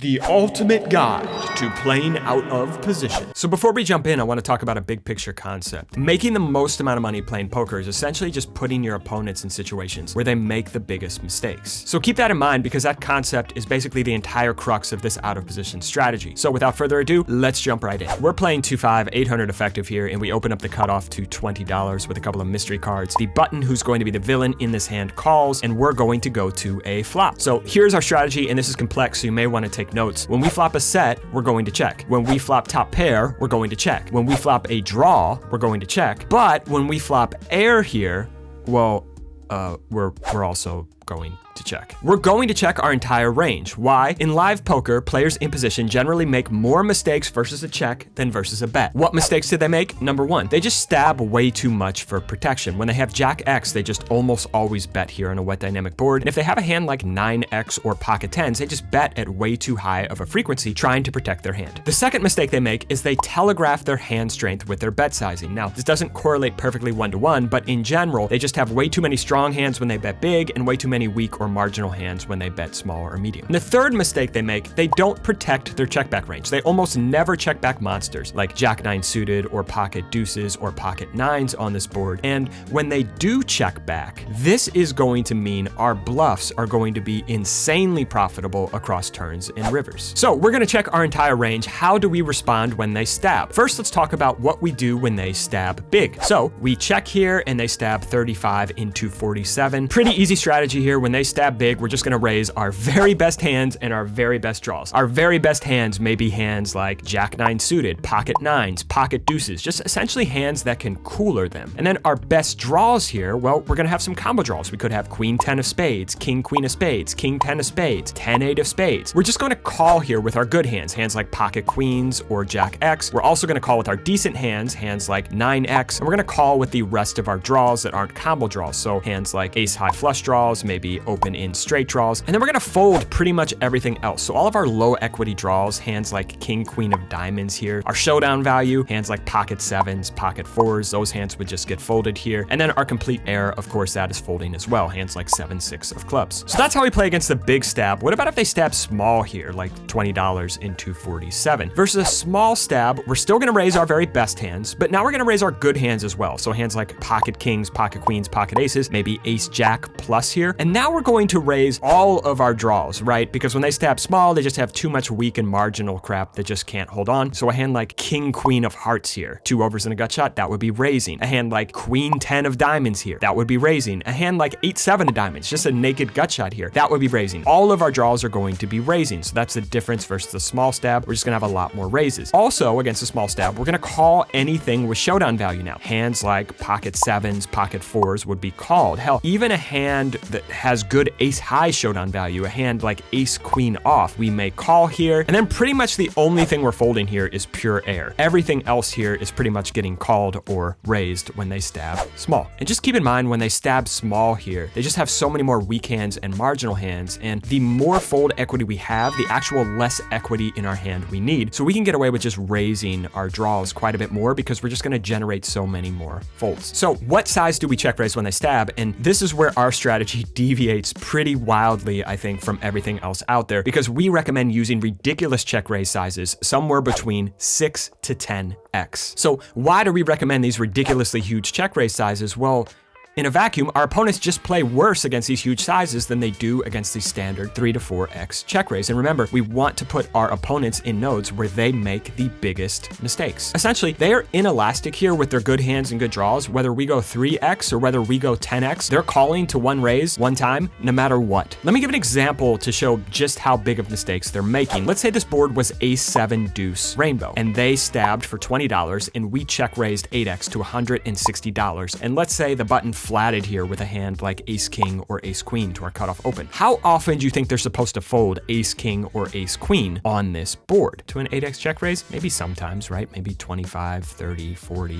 The ultimate guide to playing out of position. So before we jump in, I want to talk about a big picture concept. Making the most amount of money playing poker is essentially just putting your opponents in situations where they make the biggest mistakes. So keep that in mind because that concept is basically the entire crux of this out of position strategy. So without further ado, let's jump right in. We're playing 2-5, 800 effective here, and we open up the cutoff to $20 with a couple of mystery cards. The button who's going to be the villain in this hand calls, and we're going to go to a flop. So here's our strategy, and this is complex, so you may want to take notes. When we flop a set, we're going to check. When we flop top pair, we're going to check. When we flop a draw, we're going to check. But when we flop air here, well, we're also going to check. We're going to check our entire range. Why? In live poker, players in position generally make more mistakes versus a check than versus a bet. What mistakes did they make? Number one, they just stab way too much for protection. When they have Jack X, they just almost always bet here on a wet dynamic board. And if they have a hand like 9X or pocket tens, they just bet at way too high of a frequency trying to protect their hand. The second mistake they make is they telegraph their hand strength with their bet sizing. Now, this doesn't correlate perfectly one-to-one, but in general, they just have way too many strong hands when they bet big and way too many weak or marginal hands when they bet small or medium. And the third mistake they make, they don't protect their check back range. They almost never check back monsters like Jack 9 suited or pocket deuces or pocket nines on this board. And when they do check back, this is going to mean our bluffs are going to be insanely profitable across turns and rivers. So we're going to check our entire range. How do we respond when they stab? First, let's talk about what we do when they stab big. So we check here and they stab 35 into 47. Pretty easy strategy here. When they stab big, we're just gonna raise our very best hands and our very best draws. Our very best hands may be hands like Jack 9 suited, pocket nines, pocket deuces, just essentially hands that can cooler them. And then our best draws here, well, we're gonna have some combo draws. We could have Queen 10 of spades, King Queen of spades, King 10 of spades, 10 8 of spades. We're just gonna call here with our good hands, hands like pocket queens or Jack X. We're also gonna call with our decent hands, hands like 9X, and we're gonna call with the rest of our draws that aren't combo draws. So hands like ace high flush draws, maybe open in straight draws, and then we're gonna fold pretty much everything else. So all of our low equity draws, hands like King Queen of diamonds here, our showdown value, hands like pocket sevens, pocket fours, those hands would just get folded here. And then our complete air, of course, that is folding as well, hands like 7 6 of clubs. So that's how we play against the big stab. What about if they stab small here, like $20 into 47? Versus a small stab, we're still gonna raise our very best hands, but now we're gonna raise our good hands as well. So hands like pocket kings, pocket queens, pocket aces, maybe ace jack plus here. And now we're going to raise all of our draws, right? Because when they stab small, they just have too much weak and marginal crap that just can't hold on. So a hand like King Queen of hearts here, 2 overs and a gut shot, that would be raising. A hand like Queen 10 of diamonds here, that would be raising. A hand like 8 7 of diamonds, just a naked gut shot here, that would be raising. All of our draws are going to be raising. So that's the difference versus the small stab. We're just gonna have a lot more raises. Also, against the small stab, we're gonna call anything with showdown value now. Hands like pocket sevens, pocket fours would be called. Hell, even a hand that has good ace high showdown value, a hand like ace queen off, we may call here. And then pretty much the only thing we're folding here is pure air. Everything else here is pretty much getting called or raised when they stab small. And just keep in mind, when they stab small here, they just have so many more weak hands and marginal hands. And the more fold equity we have, the actual less equity in our hand we need. So we can get away with just raising our draws quite a bit more because we're just gonna generate so many more folds. So what size do we check raise when they stab? And this is where our strategy deviates pretty wildly, I think, from everything else out there, because we recommend using ridiculous check raise sizes somewhere between 6 to 10x. So why do we recommend these ridiculously huge check raise sizes? Well, in a vacuum, our opponents just play worse against these huge sizes than they do against the standard 3 to 4x check raise. And remember, we want to put our opponents in nodes where they make the biggest mistakes. Essentially, they are inelastic here with their good hands and good draws. Whether we go 3x or whether we go 10x, they're calling to one raise one time, no matter what. Let me give an example to show just how big of mistakes they're making. Let's say this board was ace 7 deuce rainbow, and they stabbed for $20, and we check raised 8x to $160. And let's say the button flatted here with a hand like ace king or ace queen to our cutoff open. How often do you think they're supposed to fold ace king or ace queen on this board? To an 8x check raise? Maybe sometimes, right? Maybe 25, 30, 40.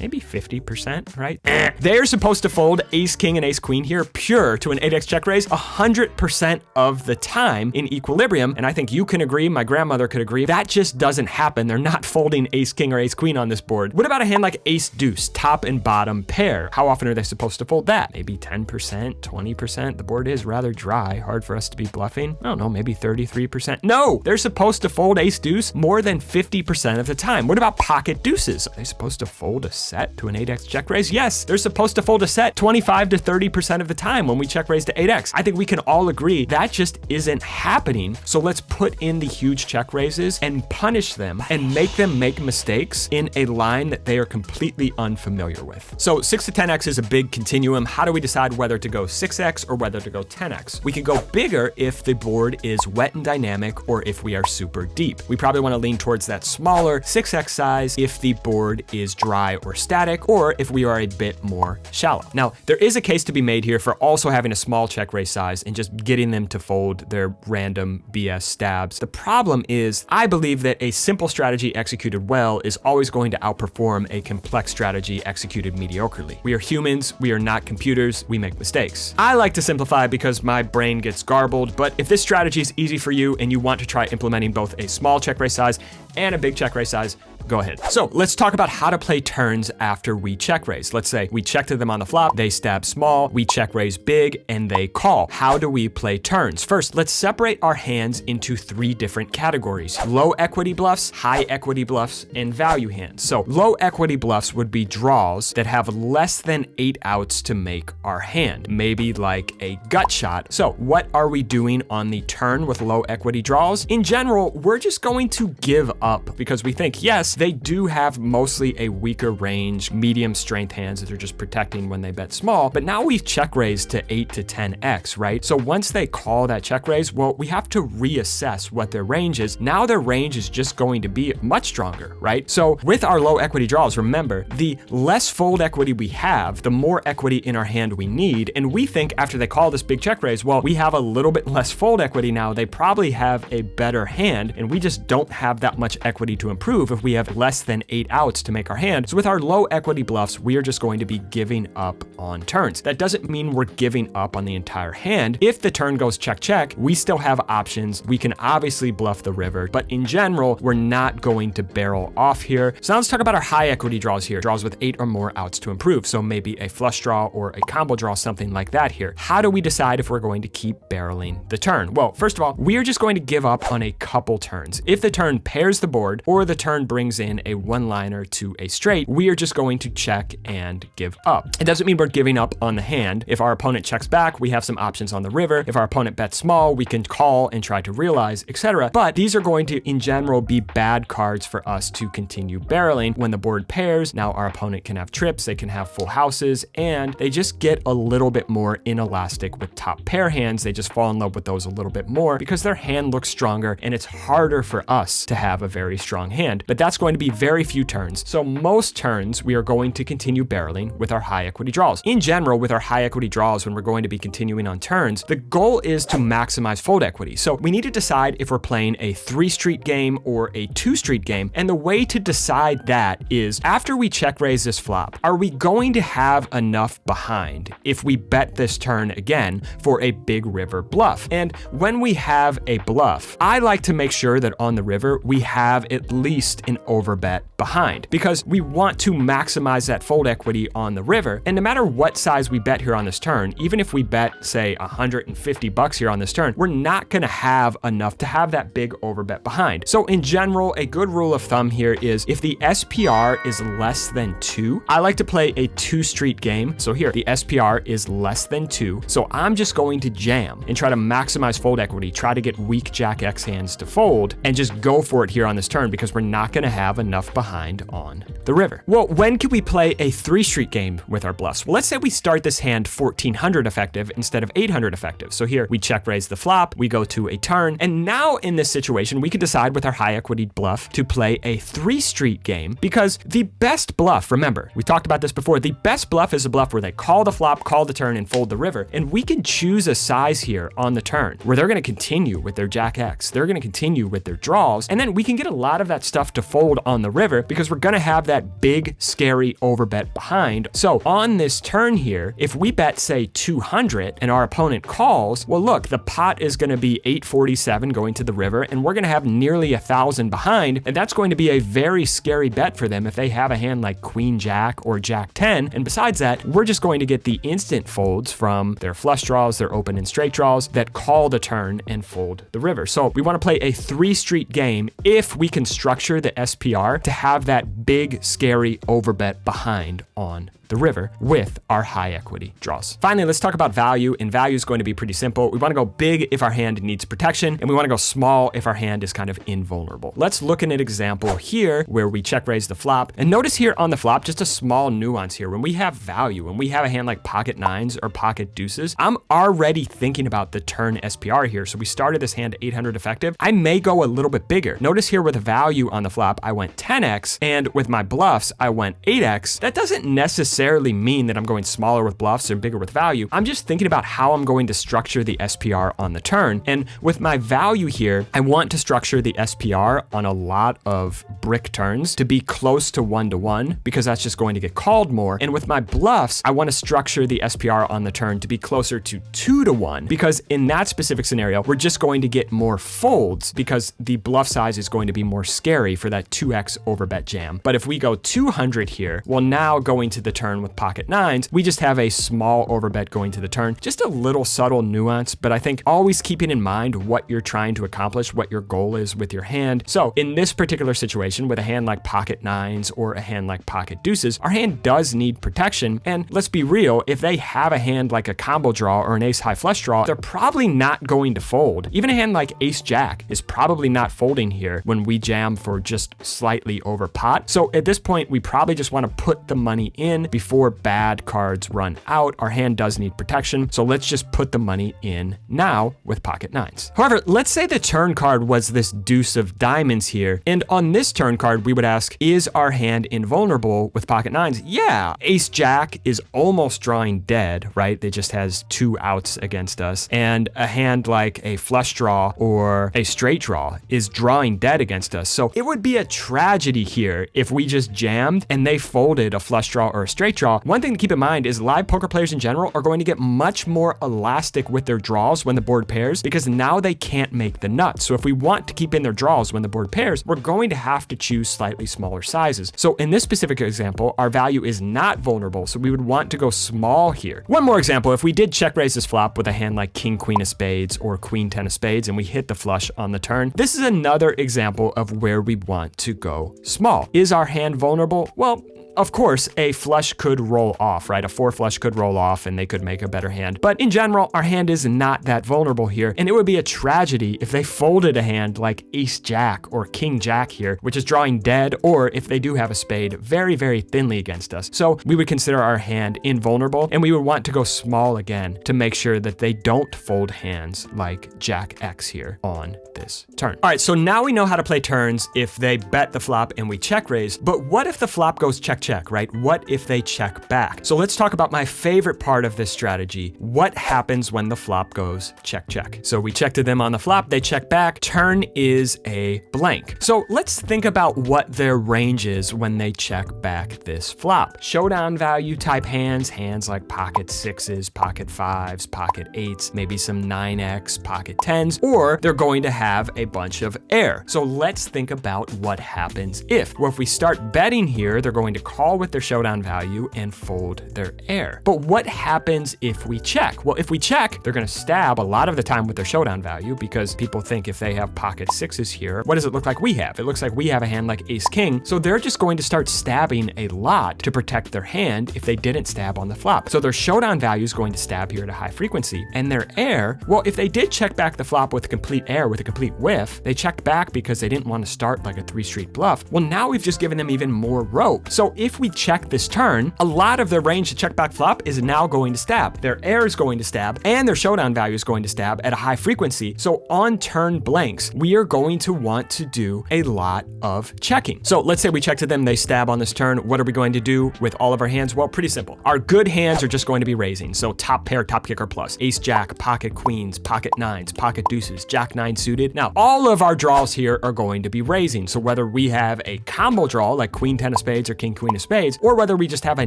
maybe 50%, right? They're supposed to fold ace king and ace queen here pure to an 8x check raise 100% of the time in equilibrium. And I think you can agree, my grandmother could agree, that just doesn't happen. They're not folding ace king or ace queen on this board. What about a hand like ace deuce, top and bottom pair? How often are they supposed to fold that? Maybe 10%, 20%. The board is rather dry, hard for us to be bluffing. I don't know, maybe 33%. No, they're supposed to fold ace deuce more than 50% of the time. What about pocket deuces? Are they supposed to fold a set to an 8x check raise? Yes, they're supposed to fold a set 25 to 30% of the time when we check raise to 8x. I think we can all agree that just isn't happening. So let's put in the huge check raises and punish them and make them make mistakes in a line that they are completely unfamiliar with. So 6 to 10x is a big continuum. How do we decide whether to go 6x or whether to go 10x? We can go bigger if the board is wet and dynamic or if we are super deep. We probably want to lean towards that smaller 6x size if the board is dry or static, or if we are a bit more shallow. Now, there is a case to be made here for also having a small check raise size and just getting them to fold their random BS stabs. The problem is, I believe that a simple strategy executed well is always going to outperform a complex strategy executed mediocrely. We are humans, we are not computers, we make mistakes. I like to simplify because my brain gets garbled, but if this strategy is easy for you and you want to try implementing both a small check raise size and a big check raise size, go ahead. So let's talk about how to play turns after we check raise. Let's say we check to them on the flop, they stab small, we check raise big, and they call. How do we play turns? First, let's separate our hands into 3 different categories: low equity bluffs, high equity bluffs, and value hands. So low equity bluffs would be draws that have less than 8 outs to make our hand, maybe like a gut shot. So what are we doing on the turn with low equity draws? In general, we're just going to give up because we think, yes, they do have mostly a weaker range, medium strength hands that they're just protecting when they bet small, but now we've check raised to 8 to 10x, right? So once they call that check raise, well, we have to reassess what their range is. Now their range is just going to be much stronger, right? So with our low equity draws, remember, the less fold equity we have, the more equity in our hand we need. And we think after they call this big check raise, well, we have a little bit less fold equity now. They probably have a better hand, and we just don't have that much equity to improve if we have less than 8 outs to make our hand. So with our low equity bluffs, we are just going to be giving up on turns. That doesn't mean we're giving up on the entire hand. If the turn goes check, check, we still have options. We can obviously bluff the river, but in general, we're not going to barrel off here. So now let's talk about our high equity draws here, draws with 8 or more outs to improve. So maybe a flush draw or a combo draw, something like that here. How do we decide if we're going to keep barreling the turn? Well, first of all, we are just going to give up on a couple turns. If the turn pairs the board or the turn brings in a one-liner to a straight, we are just going to check and give up. It doesn't mean we're giving up on the hand. If our opponent checks back, we have some options on the river. If our opponent bets small, we can call and try to realize, etc. But these are going to, in general, be bad cards for us to continue barreling. When the board pairs, now our opponent can have trips, they can have full houses, and they just get a little bit more inelastic with top pair hands. They just fall in love with those a little bit more because their hand looks stronger and it's harder for us to have a very strong hand. But that's going to be very few turns. So most turns, we are going to continue barreling with our high equity draws. In general, with our high equity draws, when we're going to be continuing on turns, the goal is to maximize fold equity. So we need to decide if we're playing a 3-street game or a 2-street game. And the way to decide that is after we check raise this flop, are we going to have enough behind if we bet this turn again for a big river bluff? And when we have a bluff, I like to make sure that on the river, we have at least an overbet behind because we want to maximize that fold equity on the river. And no matter what size we bet here on this turn, even if we bet, say, $150 here on this turn, we're not going to have enough to have that big overbet behind. So in general, a good rule of thumb here is if the SPR is less than 2, I like to play a 2-street game. So here, the SPR is less than 2. So I'm just going to jam and try to maximize fold equity, try to get weak Jack X hands to fold and just go for it here on this turn because we're not going to have enough behind on the river. Well, when can we play a 3-street game with our bluffs? Well, let's say we start this hand 1400 effective instead of 800 effective. So here we check raise the flop, we go to a turn, and now in this situation, we can decide with our high equity bluff to play a 3-street game because the best bluff, remember, we talked about this before, the best bluff is a bluff where they call the flop, call the turn, and fold the river. And we can choose a size here on the turn where they're going to continue with their Jack X, they're going to continue with their draws, and then we can get a lot of that stuff to fold on the river because we're going to have that big big, scary overbet behind. So on this turn here, if we bet, say, 200 and our opponent calls, well, look, the pot is going to be 847 going to the river, and we're going to have nearly 1,000 behind, and that's going to be a very scary bet for them if they have a hand like Queen Jack or Jack 10. And besides that, we're just going to get the instant folds from their flush draws, their open and straight draws that call the turn and fold the river. So we want to play a 3-street game if we can structure the SPR to have that big, scary overbet behind on the river with our high equity draws. Finally, let's talk about value, and value is going to be pretty simple. We want to go big if our hand needs protection, and we want to go small if our hand is kind of invulnerable. Let's look at an example here where we check raise the flop, and notice here on the flop, just a small nuance here. When we have value, when we have a hand like pocket nines or pocket deuces, I'm already thinking about the turn SPR here. So we started this hand 800 effective. I may go a little bit bigger. Notice here with a value on the flop, I went 10x, and with my bluffs, I went 8x. That doesn't necessarily mean that I'm going smaller with bluffs or bigger with value. I'm just thinking about how I'm going to structure the SPR on the turn. And with my value here, I want to structure the SPR on a lot of brick turns to be close to 1-to-1 because that's just going to get called more. And with my bluffs, I want to structure the SPR on the turn to be closer to 2-to-1 because in that specific scenario, we're just going to get more folds because the bluff size is going to be more scary for that 2x overbet jam. But if we go 200 here, well, now going to the turn with pocket nines, we just have a small overbet going to the turn. Just a little subtle nuance, but I think always keeping in mind what you're trying to accomplish, what your goal is with your hand. So in this particular situation with a hand like pocket nines or a hand like pocket deuces, our hand does need protection. And let's be real, if they have a hand like a combo draw or an ace high flush draw, they're probably not going to fold. Even a hand like ace jack is probably not folding here when we jam for just slightly over pot. So at this point, we probably just want to put the money in before bad cards run out. Our hand does need protection, so let's just put the money in now with pocket nines. However, let's say the turn card was this deuce of diamonds here, and on this turn card, we would ask, is our hand invulnerable with pocket nines? Yeah, ace jack is almost drawing dead, right? It just has 2 outs against us, and a hand like a flush draw or a straight draw is drawing dead against us. So it would be a tragedy here if we just jammed and they folded a flush draw or a straight draw. One thing to keep in mind is live poker players in general are going to get much more elastic with their draws when the board pairs because now they can't make the nuts. So if we want to keep in their draws when the board pairs, we're going to have to choose slightly smaller sizes. So in this specific example, our value is not vulnerable, so we would want to go small here. One more example, if we did check raise this flop with a hand like king queen of spades or queen 10 of spades and we hit the flush on the turn, this is another example of where we want to go small. Is our hand vulnerable? Well, of course, a flush could roll off, right? A 4 flush could roll off and they could make a better hand. But in general, our hand is not that vulnerable here. And it would be a tragedy if they folded a hand like ace jack or king jack here, which is drawing dead, or if they do have a spade very, very thinly against us. So we would consider our hand invulnerable and we would want to go small again to make sure that they don't fold hands like jack X here on this turn. All right, so now we know how to play turns if they bet the flop and we check raise, but what if the flop goes check, right? What if they check back? So let's talk about my favorite part of this strategy. What happens when the flop goes check? So we check to them on the flop, they check back, turn is a blank. So let's think about what their range is when they check back this flop. Showdown value type hands like pocket sixes, pocket fives, pocket eights, maybe some 9x, pocket tens, or they're going to have a bunch of air. So let's think about what happens if. Well, if we start betting here, they're going to call with their showdown value and fold their air. But what happens if we check? Well, if we check, they're going to stab a lot of the time with their showdown value because people think if they have pocket sixes here, what does it look like we have? It looks like we have a hand like ace king. So they're just going to start stabbing a lot to protect their hand if they didn't stab on the flop. So their showdown value is going to stab here at a high frequency. And their air, well, if they did check back the flop with a complete air, with a complete whiff, they checked back because they didn't want to start like a 3-street bluff. Well, now we've just given them even more rope. So if we check this turn, a lot of their range to check back flop is now going to stab. Their air is going to stab and their showdown value is going to stab at a high frequency. So on turn blanks, we are going to want to do a lot of checking. So let's say we check to them, they stab on this turn. What are we going to do with all of our hands? Well, pretty simple. Our good hands are just going to be raising. So top pair, top kicker plus, ace jack, pocket queens, pocket nines, pocket deuces, jack nine suited. Now, all of our draws here are going to be raising. So whether we have a combo draw like queen 10 of spades or king queen queen of spades, or whether we just have a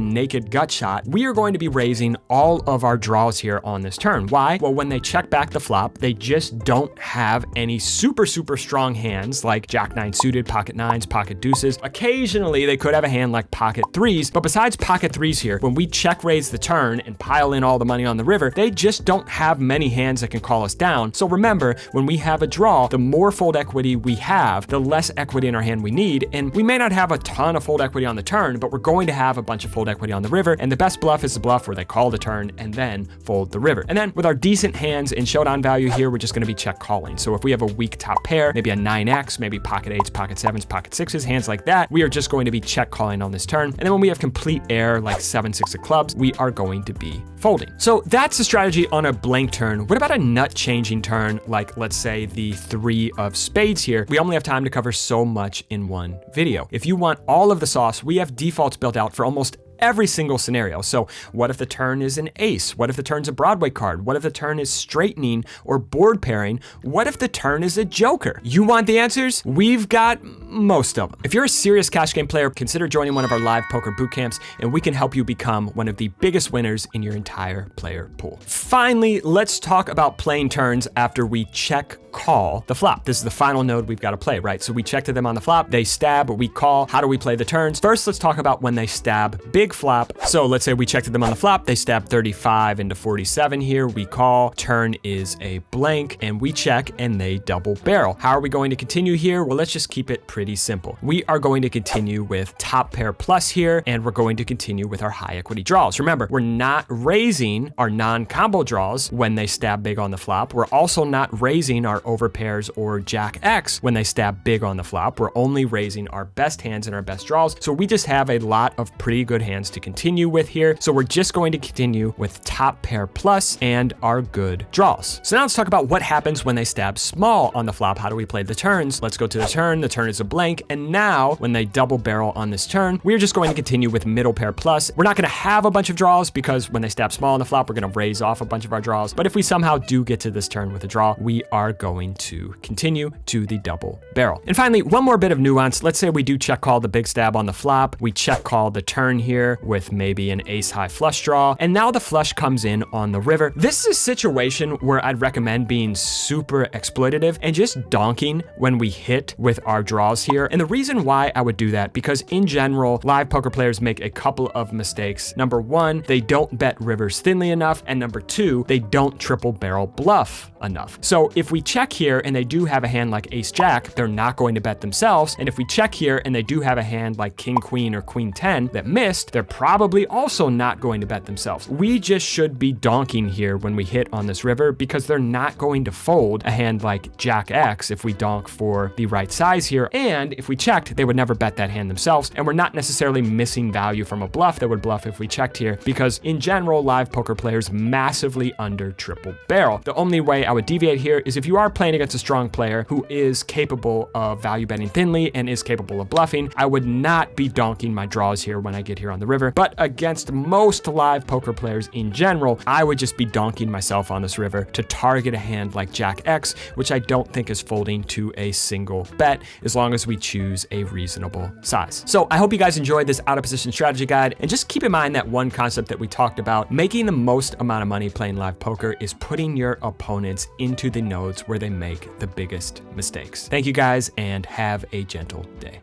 naked gut shot, we are going to be raising all of our draws here on this turn. Why? Well, when they check back the flop, they just don't have any super strong hands like jack nine suited, pocket nines, pocket deuces. Occasionally, they could have a hand like pocket threes, but besides pocket threes here, when we check raise the turn and pile in all the money on the river, they just don't have many hands that can call us down. So remember, when we have a draw, the more fold equity we have, the less equity in our hand we need, and we may not have a ton of fold equity on the turn, but we're going to have a bunch of fold equity on the river, and the best bluff is the bluff where they call the turn and then fold the river. And then with our decent hands in showdown value here, we're just going to be check calling. So if we have a weak top pair, maybe a 9x, maybe pocket eights, pocket sevens, pocket sixes, hands like that, we are just going to be check calling on this turn. And then when we have complete air like 7-6 of clubs, we are going to be folding. So that's the strategy on a blank turn. What about a nut changing turn, like let's say the 3 of spades here? We only have time to cover so much in one video. If you want all of the sauce, we have defaults built out for almost every single scenario. So what if the turn is an ace? What if the turn's a Broadway card? What if the turn is straightening or board pairing? What if the turn is a joker? You want the answers? We've got most of them. If you're a serious cash game player, consider joining one of our live poker boot camps, and we can help you become one of the biggest winners in your entire player pool. Finally, let's talk about playing turns after we check call the flop. This is the final node we've got to play, right? So we check to them on the flop, they stab, we call. How do we play the turns? First, let's talk about when they stab big flop. So let's say we check to them on the flop, they stab 35 into 47 here, we call, turn is a blank, and we check and they double barrel. How are we going to continue here? Well, let's just keep it pretty simple. We are going to continue with top pair plus here, and we're going to continue with our high equity draws. Remember, we're not raising our non-combo draws when they stab big on the flop. We're also not raising our over pairs or jack X when they stab big on the flop. We're only raising our best hands and our best draws. So we just have a lot of pretty good hands to continue with here. So we're just going to continue with top pair plus and our good draws. So now let's talk about what happens when they stab small on the flop. How do we play the turns? Let's go to the turn. The turn is a blank. And now when they double barrel on this turn, we're just going to continue with middle pair plus. We're not going to have a bunch of draws because when they stab small on the flop, we're going to raise off a bunch of our draws. But if we somehow do get to this turn with a draw, we are going to continue to the double barrel. And finally, one more bit of nuance. Let's say we do check call the big stab on the flop. We check call the turn here with maybe an ace high flush draw. And now the flush comes in on the river. This is a situation where I'd recommend being super exploitative and just donking when we hit with our draws here. And the reason why I would do that, because in general, live poker players make a couple of mistakes. Number one, they don't bet rivers thinly enough. And number two, they don't triple barrel bluff enough. So if we check here and they do have a hand like ace jack, they're not going to bet themselves. And if we check here and they do have a hand like king queen or queen 10 that missed, they're probably also not going to bet themselves. We just should be donking here when we hit on this river because they're not going to fold a hand like jack X if we donk for the right size here. And if we checked, they would never bet that hand themselves. And we're not necessarily missing value from a bluff that would bluff if we checked here, because in general, live poker players massively under triple barrel. The only way I would deviate here is if you are playing against a strong player who is capable of value betting thinly and is capable of bluffing, I would not be donking my draws here when I get here on the river. But against most live poker players in general, I would just be donking myself on this river to target a hand like jack X, which I don't think is folding to a single bet as long as we choose a reasonable size. So I hope you guys enjoyed this out of position strategy guide, and just keep in mind that one concept that we talked about, making the most amount of money playing live poker is putting your opponents into the nodes where they make the biggest mistakes. Thank you guys, and have a gentle day.